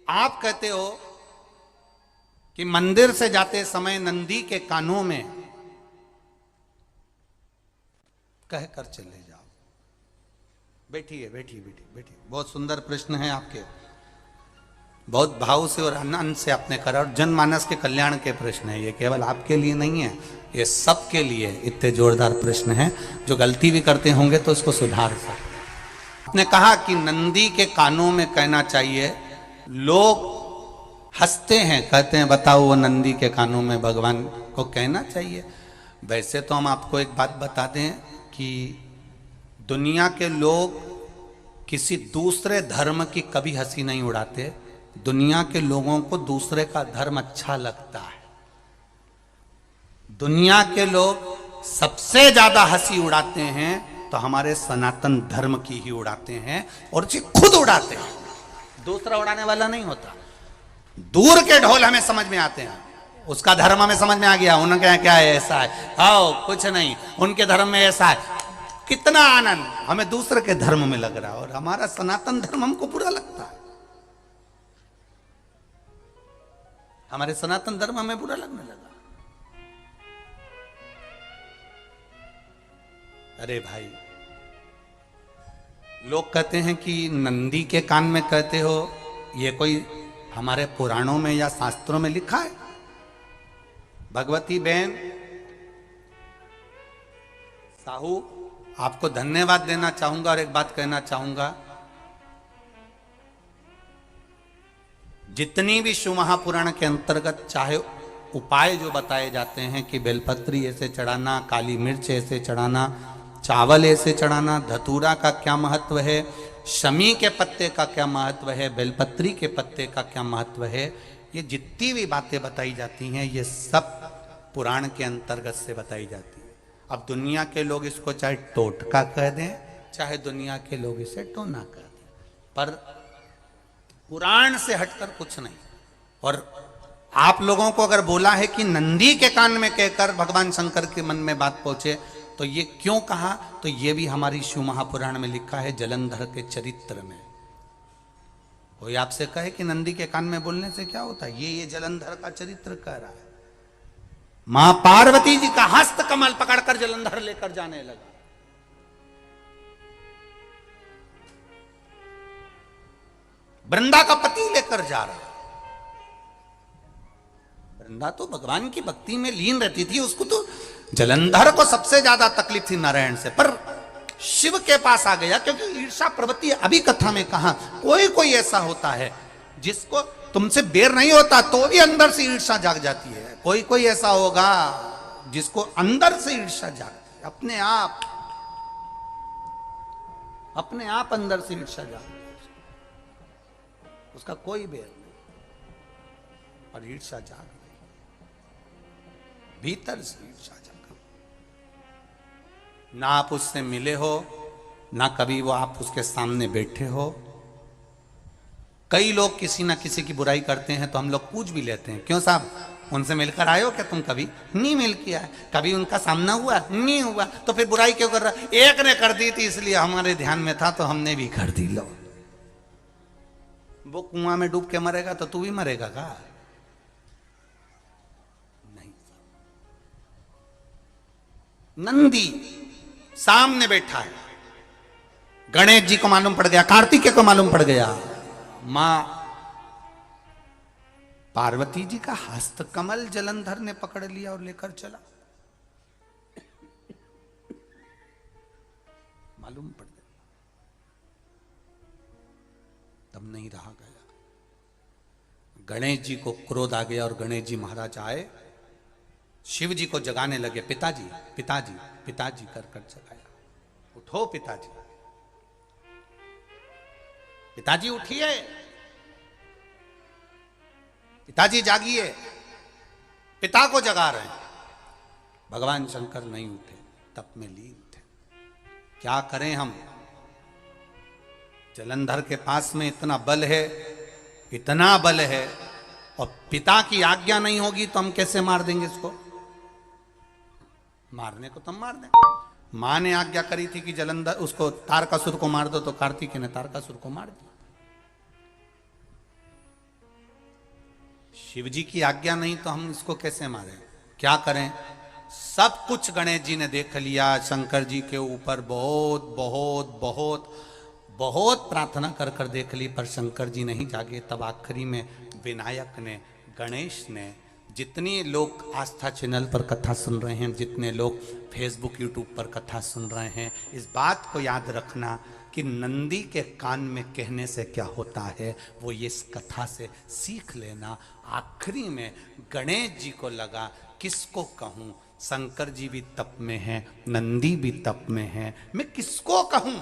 आप कहते हो कि मंदिर से जाते समय नंदी के कानों में कहकर चले जाओ। बैठिए बैठिए बैठिए बैठिए। बहुत सुंदर प्रश्न है आपके, बहुत भाव से और आनंद से आपने करा, और जनमानस के कल्याण के प्रश्न है ये, केवल आपके लिए नहीं है, ये सबके लिए इतने जोरदार प्रश्न हैं। जो गलती भी करते होंगे तो उसको सुधार सकते। आपने कहा कि नंदी के कानों में कहना चाहिए। लोग हंसते हैं, कहते हैं बताओ वो नंदी के कानों में भगवान को कहना चाहिए। वैसे तो हम आपको एक बात बता दें कि दुनिया के लोग किसी दूसरे धर्म की कभी हंसी नहीं उड़ाते। दुनिया के लोगों को दूसरे का धर्म अच्छा लगता है। दुनिया के लोग सबसे ज्यादा हंसी उड़ाते हैं तो हमारे सनातन धर्म की ही उड़ाते हैं, और जी खुद उड़ाते हैं, दूसरा उड़ाने वाला नहीं होता। दूर के ढोल हमें समझ में आते हैं, उसका धर्म हमें समझ में आ गया, उनके यहाँ क्या है, ऐसा है, आओ कुछ नहीं, उनके धर्म में ऐसा है, कितना आनंद हमें दूसरे के धर्म में लग रहा है, और हमारा सनातन धर्म हमको बुरा लगता है। हमारे सनातन धर्म हमें बुरा लगने लगा। अरे भाई, लोग कहते हैं कि नंदी के कान में कहते हो, ये कोई हमारे पुराणों में या शास्त्रों में लिखा है? भगवती बहन साहू, आपको धन्यवाद देना चाहूंगा और एक बात कहना चाहूंगा। जितनी भी शिव महापुराण के अंतर्गत चाहे उपाय जो बताए जाते हैं कि बेलपत्री ऐसे चढ़ाना, काली मिर्च ऐसे चढ़ाना, चावल ऐसे चढ़ाना, धतूरा का क्या महत्व है, शमी के पत्ते का क्या महत्व है, बेलपत्री के पत्ते का क्या महत्व है, ये जितनी भी बातें बताई जाती हैं ये सब पुराण के अंतर्गत से बताई जाती है। अब दुनिया के लोग इसको चाहे टोटका कह दें, चाहे दुनिया के लोग इसे टोना कह दें, पर पुराण से हटकर कुछ नहीं। और आप लोगों को अगर बोला है कि नंदी के कान में कहकर भगवान शंकर के मन में बात पहुंचे, तो ये क्यों कहा, तो ये भी हमारी शिव महापुराण में लिखा है, जलंधर के चरित्र में। कोई आपसे कहे कि नंदी के कान में बोलने से क्या होता है, ये जलंधर का चरित्र कह रहा है। मां पार्वती जी का हस्त कमल पकड़कर जलंधर लेकर जाने लगा। वृंदा का पति लेकर जा रहा। वृंदा तो भगवान की भक्ति में लीन रहती थी, उसको तो जलंधर को सबसे ज्यादा तकलीफ थी नारायण से, पर शिव के पास आ गया, क्योंकि ईर्षा प्रवृत्ति अभी कथा में कहा, कोई कोई ऐसा होता है जिसको तुमसे बेर नहीं होता तो भी अंदर से ईर्षा जाग जाती है। कोई कोई ऐसा होगा जिसको अंदर से ईर्षा जागती है, अपने आप अंदर से ईर्षा जागती है, उसका कोई बेर नहीं, और ईर्षा जाग गई, भीतर से ईर्षा जाग। ना आप उससे मिले हो, ना कभी वो आप उसके सामने बैठे हो। कई लोग किसी ना किसी की बुराई करते हैं तो हम लोग पूछ भी लेते हैं, क्यों साहब उनसे मिलकर आए हो क्या तुम? कभी नहीं मिल किया है, कभी उनका सामना हुआ नहीं हुआ, तो फिर बुराई क्यों कर रहा? एक ने कर दी थी इसलिए हमारे ध्यान में था तो हमने भी कर दी। लो, वो कुआं में डूब के मरेगा तो तू भी मरेगा का? नहीं। नंदी सामने बैठा है, गणेश जी को मालूम पड़ गया, कार्तिकेय को मालूम पड़ गया, मां पार्वती जी का हस्त कमल जलंधर ने पकड़ लिया और लेकर चला। मालूम पड़ गया, तब नहीं रहा गया। गणेश जी को क्रोध आ गया और गणेश जी महाराज आए, शिव जी को जगाने लगे। पिताजी पिताजी पिताजी कर कर जगाया। उठो पिताजी, पिताजी उठिए, पिताजी जागिए, पिता को जगा रहे हैं। भगवान शंकर नहीं उठे, तप में लीन थे। क्या करें हम? जलंधर के पास में इतना बल है, इतना बल है, और पिता की आज्ञा नहीं होगी तो हम कैसे मार देंगे इसको? मारने को तो हम मार दें। मां ने आज्ञा करी थी कि जलंधर उसको तारकासुर को मार दो, तो कार्तिकेय ने तारकासुर को मार दिया। शिव जी की आज्ञा नहीं तो हम इसको कैसे मारें? क्या करें? सब कुछ गणेश जी ने देख लिया, शंकर जी के ऊपर बहुत बहुत बहुत बहुत प्रार्थना कर कर देख ली, पर शंकर जी नहीं जागे। तब आखिरी में विनायक ने, गणेश ने, जितने लोग आस्था चैनल पर कथा सुन रहे हैं, जितने लोग फेसबुक यूट्यूब पर कथा सुन रहे हैं, इस बात को याद रखना कि नंदी के कान में कहने से क्या होता है वो ये इस कथा से सीख लेना। आखिरी में गणेश जी को लगा किसको कहूँ, शंकर जी भी तप में हैं, नंदी भी तप में हैं, मैं किसको कहूँ?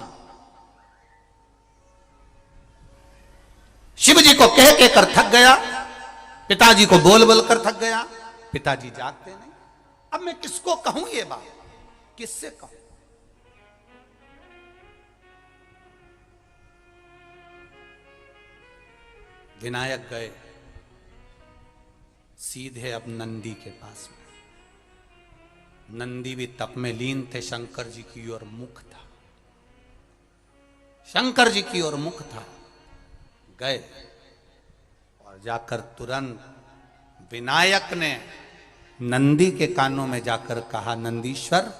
शिव जी को कह के कर थक गया, पिताजी को बोल बोल कर थक गया, पिताजी जागते नहीं। अब मैं किसको कहूं ये बात, किससे कहूं? विनायक गए सीधे अब नंदी के पास में। नंदी भी तप में लीन थे, शंकर जी की ओर मुख था, शंकर जी की ओर मुख था। गए और जाकर तुरंत विनायक ने नंदी के कानों में जाकर कहा, नंदीश्वर,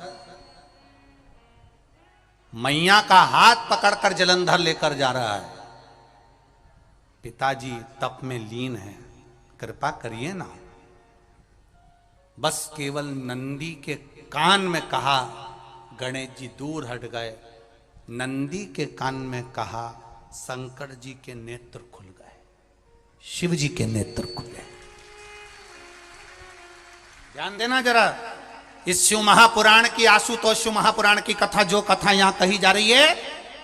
मैया का हाथ पकड़कर जलंधर लेकर जा रहा है, पिताजी तप में लीन है, कृपा करिए ना। बस केवल नंदी के कान में कहा, गणेश जी दूर हट गए। नंदी के कान में कहा, शंकर जी के नेत्र खुल गए, शिव जी के नेत्र खुले। ध्यान देना जरा, इस शिव महापुराण की, आशुतोष शिव महापुराण की कथा, जो कथा यहां कही जा रही है,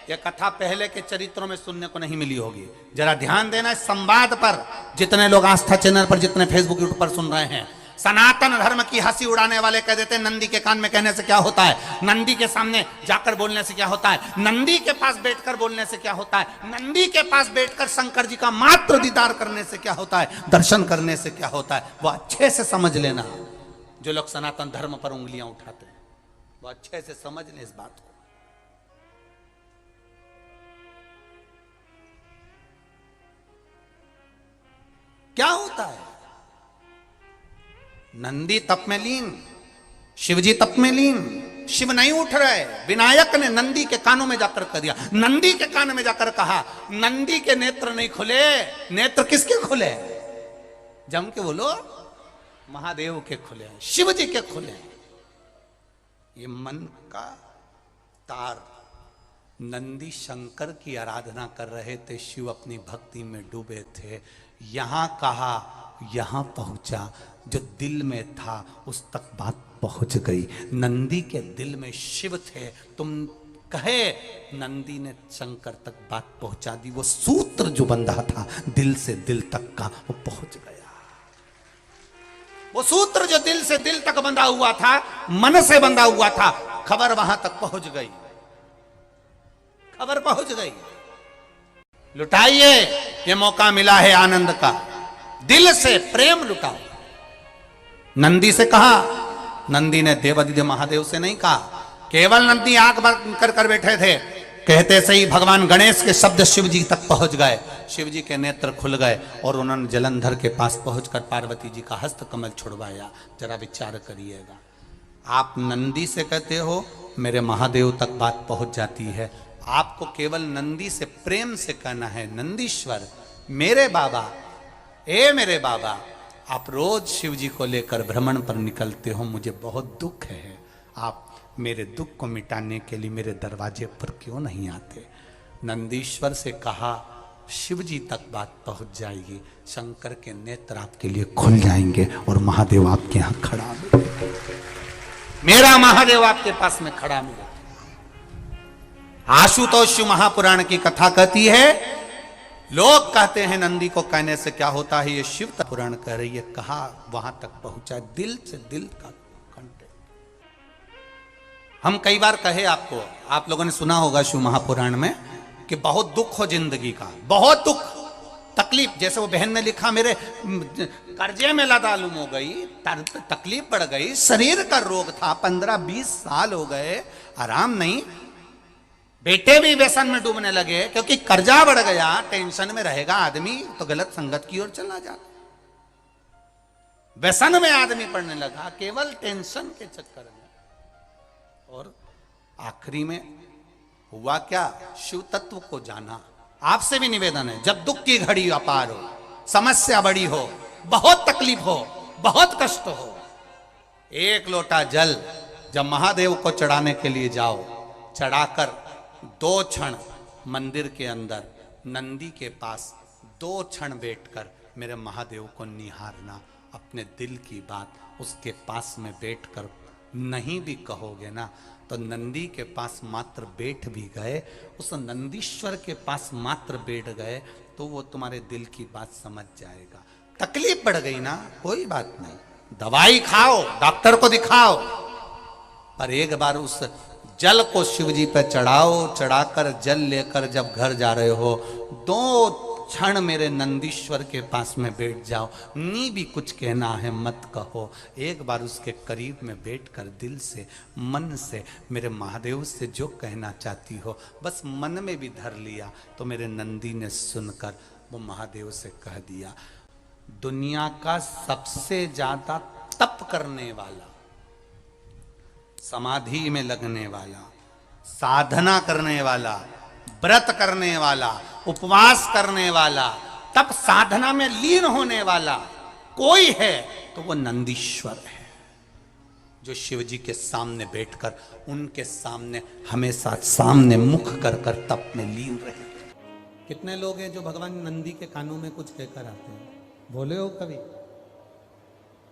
यह कथा पहले के चरित्रों में सुनने को नहीं मिली होगी। जरा ध्यान देना इस संवाद पर, जितने लोग आस्था चैनल पर, जितने फेसबुक यूट्यूब पर सुन रहे हैं। सनातन धर्म की हंसी उड़ाने वाले कह देते हैं नंदी के कान में कहने से क्या होता है, नंदी के सामने जाकर बोलने से क्या होता है, नंदी के पास बैठकर बोलने से क्या होता है, नंदी के पास बैठकर शंकर जी का मात्र दीदार करने से क्या होता है, दर्शन करने से क्या होता है। वो अच्छे से समझ लेना, जो लोग सनातन धर्म पर उंगलियां उठाते हैं वो अच्छे से समझ लें इस बात को। क्या होता है, नंदी तप में लीन, शिवजी तप में लीन, शिव नहीं उठ रहे। विनायक ने नंदी के कानों में जाकर कह दिया, नंदी के कान में जाकर कहा, नंदी के नेत्र नहीं खुले। नेत्र किसके खुले? जम के बोलो, महादेव के खुले, शिव जी के खुले। ये मन का तार, नंदी शंकर की आराधना कर रहे थे, शिव अपनी भक्ति में डूबे थे। यहां कहा, यहां पहुंचा, जो दिल में था उस तक बात पहुंच गई। नंदी के दिल में शिव थे, तुम कहे नंदी ने शंकर तक बात पहुंचा दी। वो सूत्र जो बंधा था दिल से दिल तक का, वो पहुंच गया। वो सूत्र जो दिल से दिल तक बंधा हुआ था, मन से बंधा हुआ था, खबर वहां तक पहुंच गई, खबर पहुंच गई। लुटाइए, ये मौका मिला है आनंद का, दिल से प्रेम लुटाओ। नंदी से कहा, नंदी ने देवादिदेव महादेव से नहीं कहा। केवल नंदी आंख बंद कर कर बैठे थे, कहते से ही भगवान गणेश के शब्द शिव जी तक पहुंच गए। शिव जी के नेत्र खुल गए और उन्होंने जलंधर के पास पहुंचकर पार्वती जी का हस्त कमल छुड़वाया। जरा विचार करिएगा, आप नंदी से कहते हो मेरे महादेव तक बात पहुंच जाती है, आपको केवल नंदी से प्रेम से कहना है, नंदीश्वर मेरे बाबा, ए मेरे बाबा, आप रोज शिव जी को लेकर भ्रमण पर निकलते हो, मुझे बहुत दुख है, आप मेरे दुख को मिटाने के लिए मेरे दरवाजे पर क्यों नहीं आते? नंदीश्वर से कहा, शिव जी तक बात पहुंच जाएगी, शंकर के नेत्र आपके लिए खुल जाएंगे और महादेव आपके यहां खड़ा मिलेगा, मेरा महादेव आपके पास में खड़ा मिलेगा। आशुतोष शिव महापुराण की कथा कहती है, लोग कहते हैं नंदी को कहने से क्या होता है, ये शिव पुराण कह रही है, कहा वहां तक पहुंचा, दिल से दिल का कंटेंट। हम कई बार कहे आपको, आप लोगों ने सुना होगा शिव महापुराण में कि बहुत दुख हो जिंदगी का, बहुत दुख तकलीफ। जैसे वो बहन ने लिखा, मेरे कर्जे में लदालुम हो गई, तकलीफ बढ़ गई, शरीर का रोग था, 15-20 साल हो गए, आराम नहीं, बेटे भी व्यसन में डूबने लगे क्योंकि कर्जा बढ़ गया। टेंशन में रहेगा आदमी तो गलत संगत की ओर चला जाता। व्यसन में आदमी पड़ने लगा, केवल टेंशन के चक्कर में। और आखिरी में हुआ क्या? शिव तत्व को जाना। आपसे भी निवेदन है, जब दुख की घड़ी अपार हो, समस्या बड़ी हो, बहुत तकलीफ हो, बहुत कष्ट हो, एक लोटा जल जब महादेव को चढ़ाने के लिए जाओ, चढ़ाकर 2 क्षण मंदिर के अंदर नंदी के पास 2 क्षण बैठकर मेरे महादेव को निहारना। अपने दिल की बात उसके पास में बैठकर नहीं भी कहोगे ना, तो नंदी के पास मात्र बैठ भी गए, उस नंदीश्वर के पास मात्र बैठ गए, तो वो तुम्हारे दिल की बात समझ जाएगा। तकलीफ बढ़ गई ना, कोई बात नहीं, दवाई खाओ, डॉक्टर को दिखाओ, पर एक बार उस जल को शिव जी पे चढ़ाओ। चढ़ाकर जल लेकर जब घर जा रहे हो, 2 क्षण मेरे नंदीश्वर के पास में बैठ जाओ। नी भी कुछ कहना है मत कहो, एक बार उसके करीब में बैठकर दिल से, मन से मेरे महादेव से जो कहना चाहती हो, बस मन में भी धर लिया, तो मेरे नंदी ने सुनकर वो महादेव से कह दिया, दुनिया का सबसे ज्यादा तप करने वाला, समाधि में लगने वाला, साधना करने वाला, व्रत करने वाला, उपवास करने वाला, तप साधना में लीन होने वाला कोई है तो वो नंदीश्वर है, जो शिव जी के सामने बैठकर उनके सामने हमेशा सामने मुख कर कर तप में लीन रहे। कितने लोग हैं जो भगवान नंदी के कानों में कुछ कहकर आते हैं? बोले हो कभी?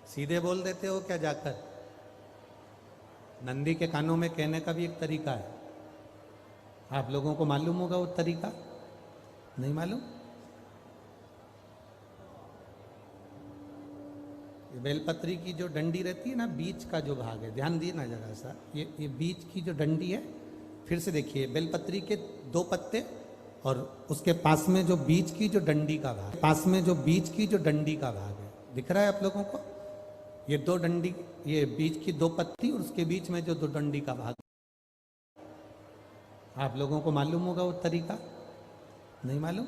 सीधे बोल देते हो क्या जाकर? नंदी के कानों में कहने का भी एक तरीका है, आप लोगों को मालूम होगा वो तरीका? नहीं मालूम? ये बेलपत्री की जो डंडी रहती है ना, बीच का जो भाग है, ध्यान दिए ना जरा सा, ये बीच की जो डंडी है, फिर से देखिए, बेलपत्री के 2 पत्ते और उसके पास में जो बीच की जो डंडी का भाग, पास में जो बीच की जो डंडी का भाग है, दिख रहा है आप लोगों को? ये 2 डंडी, ये बीच की 2 पत्ती और उसके बीच में जो 2 डंडी का भाग, आप लोगों को मालूम होगा वो तरीका? नहीं मालूम?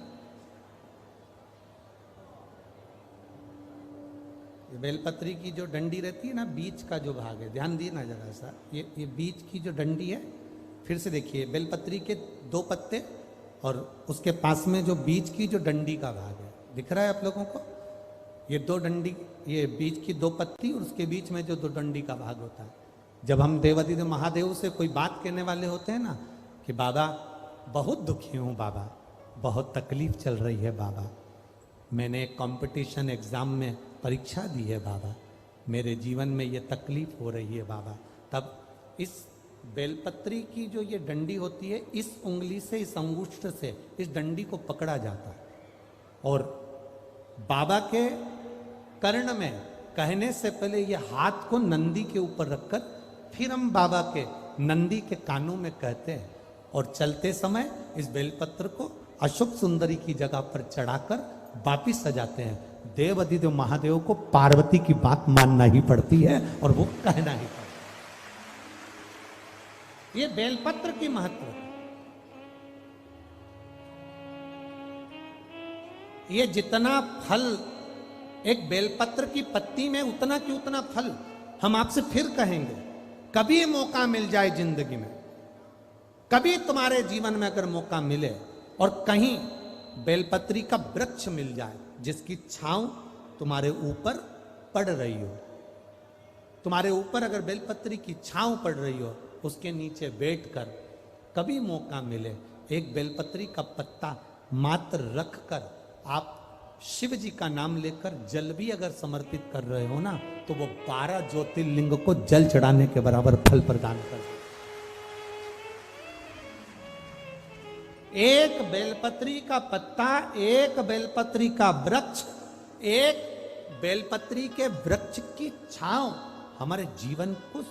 ये बेलपत्री की जो डंडी रहती है ना, बीच का जो भाग है, ध्यान दिए ना जरा सा, ये बीच की जो डंडी है, फिर से देखिए, बेलपत्री के 2 पत्ते और उसके पास में जो बीच की जो डंडी का भाग है, दिख रहा है आप लोगों को? ये 2 डंडी, ये बीच की 2 पत्ती और उसके बीच में जो 2 डंडी का भाग होता है। जब हम देवादिदेव महादेव से कोई बात कहने वाले होते हैं ना, कि बाबा बहुत दुखी हूँ, बाबा बहुत तकलीफ चल रही है, बाबा मैंने एक कंपटीशन एग्ज़ाम में परीक्षा दी है, बाबा मेरे जीवन में ये तकलीफ हो रही है, बाबा, तब इस बेलपत्री की जो ये डंडी होती है, इस उंगली से, इस अंगुष्ठ से इस डंडी को पकड़ा जाता है और बाबा के कर्ण में कहने से पहले ये हाथ को नंदी के ऊपर रखकर फिर हम बाबा के नंदी के कानों में कहते हैं और चलते समय इस बेलपत्र को अशोक सुंदरी की जगह पर चढ़ाकर वापिस सजाते हैं। देव अधिदेव महादेव को पार्वती की बात मानना ही पड़ती है और वो कहना ही पड़ता है। ये बेलपत्र की महत्व है। ये जितना फल एक बेलपत्र की पत्ती में, उतना की उतना फल हम आपसे फिर कहेंगे। कभी मौका मिल जाए जिंदगी में, कभी तुम्हारे जीवन में अगर मौका मिले और कहीं बेलपत्री का वृक्ष मिल जाए जिसकी छांव तुम्हारे ऊपर पड़ रही हो, तुम्हारे ऊपर अगर बेलपत्री की छांव पड़ रही हो, उसके नीचे बैठकर कभी मौका मिले, एक बेलपत्री का पत्ता मात्र रखकर आप शिव जी का नाम लेकर जल भी अगर समर्पित कर रहे हो ना, तो वो 12 ज्योतिर्लिंग को जल चढ़ाने के बराबर फल प्रदान कर। एक बेलपत्री का पत्ता, एक बेलपत्री का वृक्ष, एक बेलपत्री के वृक्ष की छांव हमारे जीवन को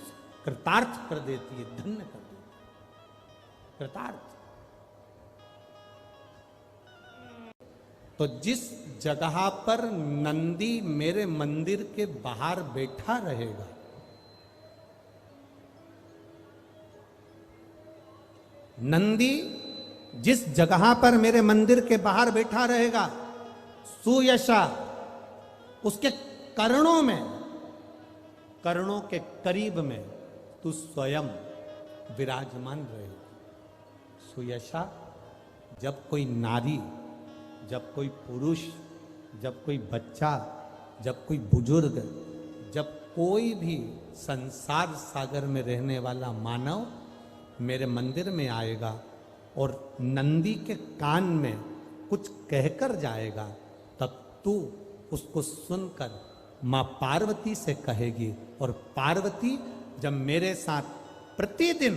कृतार्थ कर देती है, धन्य कर देती है, कृतार्थ। तो जिस जगह पर नंदी मेरे मंदिर के बाहर बैठा रहेगा, नंदी जिस जगह पर मेरे मंदिर के बाहर बैठा रहेगा, सुयशा उसके कर्णों में कर्णों के करीब में तू स्वयं विराजमान रहे। सुयशा, जब कोई नारी, जब कोई पुरुष, जब कोई बच्चा, जब कोई बुजुर्ग, जब कोई भी संसार सागर में रहने वाला मानव मेरे मंदिर में आएगा और नंदी के कान में कुछ कहकर जाएगा, तब तू उसको सुनकर माँ पार्वती से कहेगी। और पार्वती जब मेरे साथ प्रतिदिन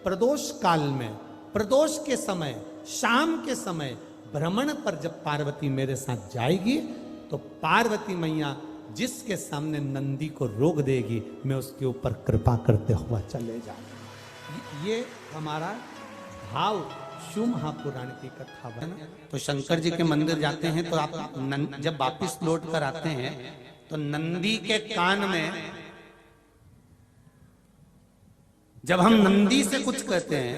प्रदोष काल में, प्रदोष के समय, शाम के समय भ्रमण पर जब पार्वती मेरे साथ जाएगी, तो पार्वती मैया जिसके सामने नंदी को रोक देगी, मैं उसके ऊपर कृपा करते हुआ चले जाऊंगा। ये हमारा भाव शिव महापुराण की कथा बना। तो शंकर जी के मंदिर जाते हैं तो आप जब वापिस लौट कर आते हैं तो नंदी के कान में, जब हम नंदी से कुछ कहते हैं,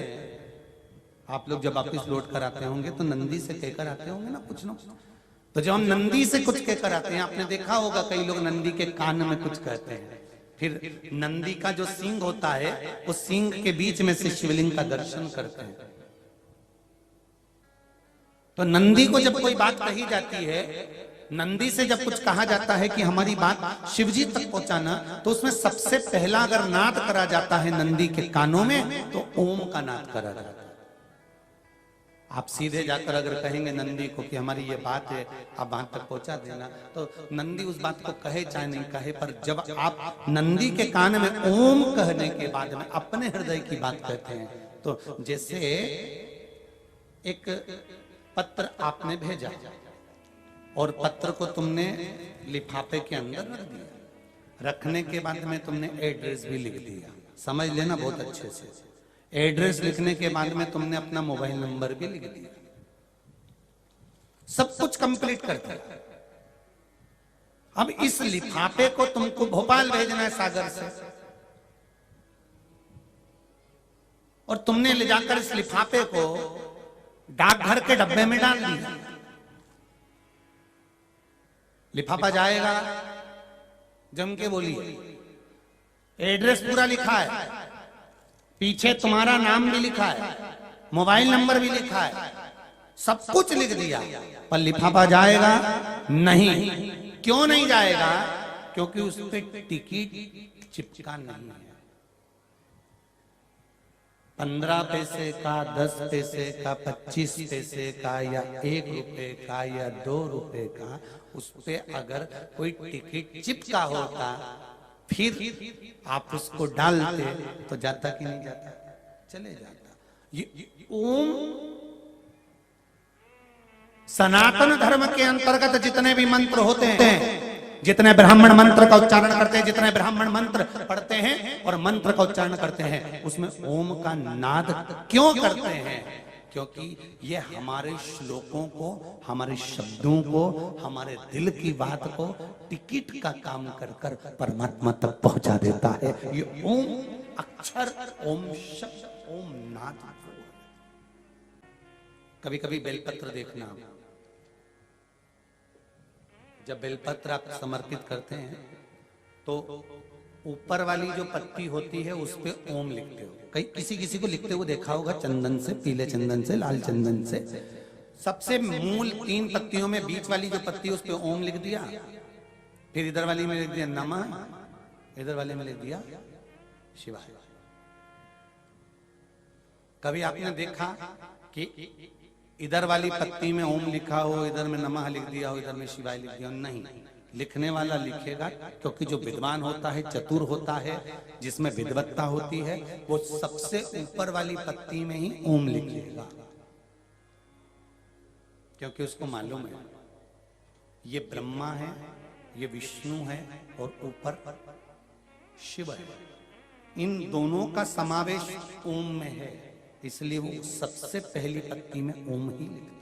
आप लोग जब वापिस लौट कर आते होंगे तो नंदी से कहकर आते होंगे ना कुछ ना। तो जब हम नंदी से कुछ कहकर आते हैं, आपने देखा होगा कई लोग नंदी के कान में कुछ कहते हैं, फिर नंदी का जो सींग होता है उस सींग के बीच में से शिवलिंग का दर्शन करते हैं। तो नंदी को जब कोई बात कही जाती है, नंदी से जब कुछ कहा जाता है कि हमारी बात शिवजी तक पहुंचाना, तो उसमें सबसे पहला अगर नाद करा जाता है नंदी के कानों में, तो ओम का नाद करा जाता है। आप सीधे जाकर अगर कहेंगे नंदी को कि हमारी ये बात है, आप बात तक पहुंचा देना, तो नंदी उस बात को कहे चाहे नहीं कहे, पर जब आप नंदी के कान में ओम कहने के बाद में अपने हृदय की बात कहते हैं, तो जैसे एक पत्र आपने भेजा और पत्र को तुमने लिफाफे के अंदर रख दिया, रखने के बाद में तुमने एड्रेस भी लिख दिया, समझ लेना बहुत अच्छे से। एड्रेस लिखने के बाद में तुमने अपना मोबाइल नंबर भी लिख दिया, सब कुछ कंप्लीट कर दिया। अब इस लिफाफे को तुमको भोपाल भेजना है सागर से, और तुमने ले जाकर इस लिफाफे को डाकघर के डब्बे में डाल दिया। लिफाफा जाएगा, जम के बोलिए, एड्रेस पूरा लिखा है, पीछे तुम्हारा नाम भी लिखा है, मोबाइल नंबर भी लिखा है, सब कुछ लिख दिया, पर लिफाफा जाएगा नहीं। क्यों नहीं जाएगा? क्योंकि उस पर टिकट चिपका नहीं है। 15 पैसे का, 10 पैसे का, 25 पैसे का, या 1 रुपए का, या 2 रुपए का, उस पे अगर कोई टिकट चिपका होता, फिर आप उसको डालते तो जाता कि नहीं जाता? चले जाता। ये ओम सनातन धर्म के अंतर्गत जितने भी मंत्र होते हैं, जितने ब्राह्मण मंत्र का उच्चारण करते हैं, जितने ब्राह्मण मंत्र पढ़ते हैं और मंत्र का उच्चारण करते हैं, उसमें ओम का नाद क्यों करते हैं? क्योंकि ये हमारे श्लोकों को, हमारे शब्दों को, हमारे दिल की बात को टिकट का काम कर कर परमात्मा तक पहुंचा देता है। ये ओम अक्षर, ओम शब्द, ओम नाद। कभी कभी बेलपत्र देखना, जब बेलपत्र आप समर्पित करते हैं तो ऊपर वाली जो पत्ती होती है उस पे ओम लिखते हो। कई किसी को लिखते हुए देखा होगा, चंदन से, पीले चंदन से, लाल चंदन से। सबसे मूल 3 पत्तियों में बीच वाली जो पत्ती उस पे ओम लिख दिया, फिर इधर वाली में लिख दिया नमः, इधर वाले में लिख दिया शिवाय। कभी आपने देखा कि इधर वाली पत्ती में ओम लिखा हो, इधर में नमः लिख दिया हो, इधर में शिवाय लिख दिया हो? नहीं, लिखने वाला लिखेगा, क्योंकि जो विद्वान होता है, चतुर होता है, जिसमें विद्वत्ता होती है, वो सबसे ऊपर वाली पत्ती में ही ओम लिखेगा, क्योंकि उसको मालूम है ये ब्रह्मा है, ये विष्णु है और ऊपर शिव है। इन दोनों का समावेश ओम में है, इसलिए वो सबसे पहली पत्ती में ओम ही लिखता है।